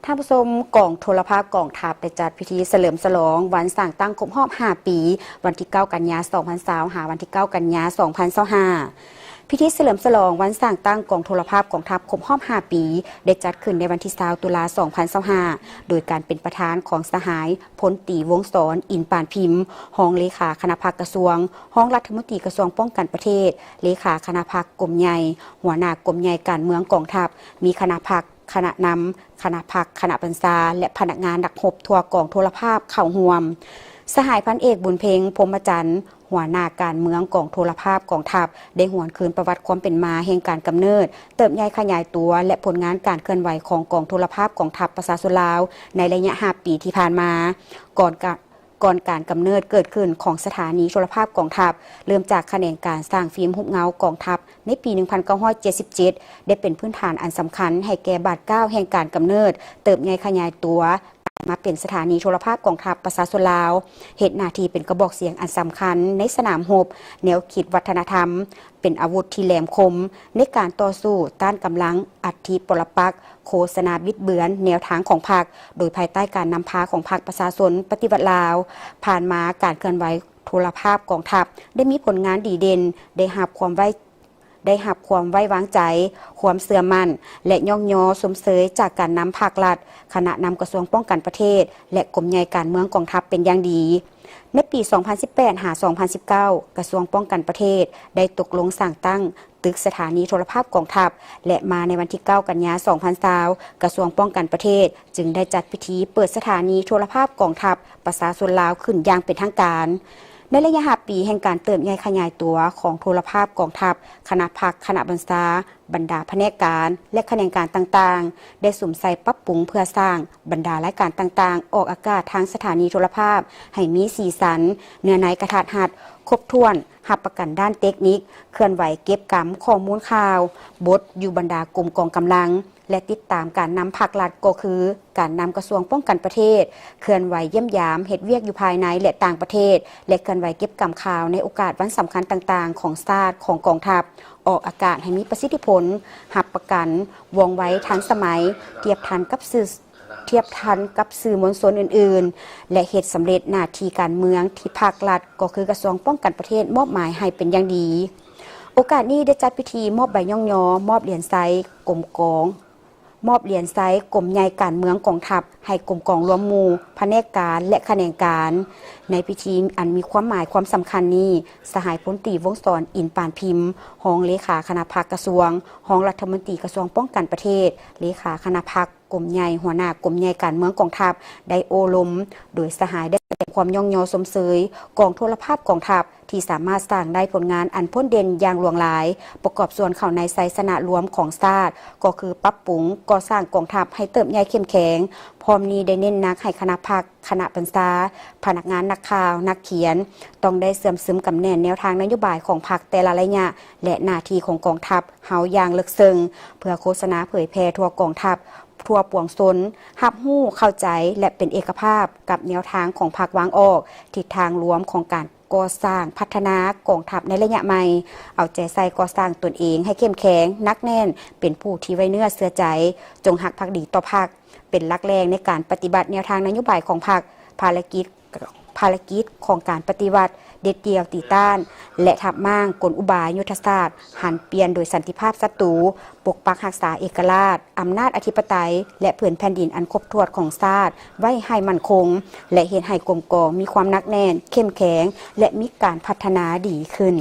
ท่านผู้ชมกองโทรภาพกองทัพได้จัดพิธีเฉลิมฉลองวันสร้างตั้งครบรอบ5 ปีวันที่ 9 กันยายน 2020 หาวันที่ 9 กันยายน 2025พิธีเฉลิมฉลองวันสร้างตั้งกองโทรภาพกองทัพครบรอบ5 ปีได้จัดขึ้นในวันที่ 20 ตุลาคม 2025โดยการเป็นประธานของสหายพลตรีวงศรอินปานพิมพ์รองเลขาคณะพรรคกระทรวงรองรัฐมนตรีกระทรวงป้องกันประเทศเลขาคณะพรรคกรมใหญ่หัวหน้ากรมใหญ่การเมืองกองทัพมีคณะพรรคคณะนำคณะพรรคคณะบรรษาและพนักงานนักรบทั่วกองโทรภาพเข้าร่วมสหายพันเอกบุญเพ็งพรหมจันทร์หัวหน้าการเมืองกองโทรภาพกองทัพได้หวนคืนประวัติความเป็นมาแห่งการกำเนิดเติบใหญ่ขยายตัวและผลงานการเคลื่อนไหวของกองโทรภาพกองทัพประชาชนลาวในระยะ5 ปีที่ผ่านมาก่อนการกำเนิดเกิดขึ้นของสถานีโทรภาพกองทัพเริ่มจากแขนงการสร้างฟิล์มหุบเงากองทัพในปี 1977 ได้เป็นพื้นฐานอันสำคัญให้แก่บาทเก้าแห่งการกำเนิดเติบใหญ่ขยายตัวมาเป็นสถานีโทรภาพกองทัพประชาชนลาวเหตุหน้าที่เป็นกระบอกเสียงอันสำคัญในสนามรบแนวคิดวัฒนธรรมเป็นอาวุธที่แหลมคมในการต่อสู้ต้านกำลังอัฐิปรปักษ์โฆษณาบิดเบือนแนวทางของพรรคโดยภายใต้การนำพาของพรรคประชาชนปฏิวัติลาวผ่านมาการเคลื่อนไหวโทรภาพกองทัพได้มีผลงานดีเด่นได้รับความไว้วางใจความเสื่อมั่นและย่องยอสมเสยจากการนำภาครัฐคณะนำกระทรวงป้องกันประเทศและกรมใหญ่การเมืองกองทัพเป็นอย่างดีในปี 2018 หา 2019 กระทรวงป้องกันประเทศได้ตกลงสั่งตั้งตึกสถานีโทรภาพกองทัพและมาในวันที่ 9 กันยายน 2020 กระทรวงป้องกันประเทศจึงได้จัดพิธีเปิดสถานีโทรภาพกองทัพประชาชนลาวขึ้นอย่างเป็นทางการในระยะ5 ปีแห่งการเติบใหญ่ขยายตัวของโทรภาพกองทัพคณะพรรคคณะบรรษาบรรดาแผนกการและแขนงการต่างๆได้สุ่มใส่ปรับปรุงเพื่อสร้างบรรดารายการต่างๆออกอากาศทางสถานีโทรภาพให้มีสีสันเนื้อในกระทัดหัดครบถ้วนหับประกันด้านเทคนิคเคลื่อนไหวเก็บกำข้อมูลข่าวบทอยู่บรรดากรมกองกำลังและติดตามการนำภาครัฐก็คือการนำกระทรวงป้องกันประเทศเคลื่อนไหวเยี่ยมยามเฮ็ดเวียกอยู่ภายในและต่างประเทศและเคลื่อนไหวเก็บกำข่าวในโอกาสวันสำคัญต่างๆของชาติของกองทัพออกอากาศให้มีประสิทธิผลหับประกันว่องไวทันสมัยเทียบทันกับสื่อมวลชนอื่นๆและเหตุสำเร็จหน้าที่การเมืองที่ภาครัฐก็คือกระทรวงป้องกันประเทศมอบหมายให้เป็นอย่างดีโอกาสนี้ได้จัดพิธีมอบใบย่องยอมอบเหรียญไซกรมกองมอบเหรียญไซกรมใหญ่การเมืองกองทัพให้กรมกองรวมหมู่แผนกการและแขนงการในพิธีอันมีความหมายความสำคัญนี้สหายพลตรีวงศรอินปานพิมพ์รองเลขาคณะพรรคกระทรวงรองรัฐมนตรีกระทรวงป้องกันประเทศเลขาคณะพรรคกรมใหญ่หัวหน้ากรมใหญ่การเมืองกองทัพได้โอลมโดยสหายได้แสดงความย่องยอสมเสยกองโทรภาพกองทัพที่สามารถสร้างได้ผลงานอันพ้นเด่นอย่างหลวงหลายประกอบส่วนเข้าในไซสนะรวมของชาติก็คือปรับปรุงก่อสร้างกองทัพให้เติบใหญ่เข้มแข็งพร้อมนี้ได้เน้นนักให้คณะพรรคคณะบรรษาพนักงานนักข่าวนักเขียนต้องได้เสื่อมซึมกับแนวแนวทางนโยบายของพรรคแต่ละระยะและหน้าที่ของกองทัพเฮาอย่างลึกซึ้งเพื่อโฆษณาเผยแพร่ทั่วกองทัพทั่วปวงชนหับหู้เข้าใจและเป็นเอกภาพกับแนวทางของพรรควางออกทิศทางรวมของการก่อสร้างพัฒนากองทัพในระยะใหม่เอาใจใส่ก่อสร้างตนเองให้เข้มแข็งนักแน่นเป็นผู้ที่ไว้เนื้อเชื่อใจจงหักภักดีต่อพรรคเป็นหลักแรงในการปฏิบัติแนวทางนโยบายของพรรคภารกิจของการปฏิวัติเด็ดเดี่ยวตีต้านและทับม่างกลอุบายยุทธศาสตร์หันเปลี่ยนโดยสันติภาพศัตรูปกปักรักษาเอกราชอำนาจอธิปไตยและผืนแผ่นดินอันครบถ้วนของชาติไว้ให้มั่นคงและเห็นให้กรมกองมีความหนักแน่นเข้มแข็งและมีการพัฒนาดีขึ้น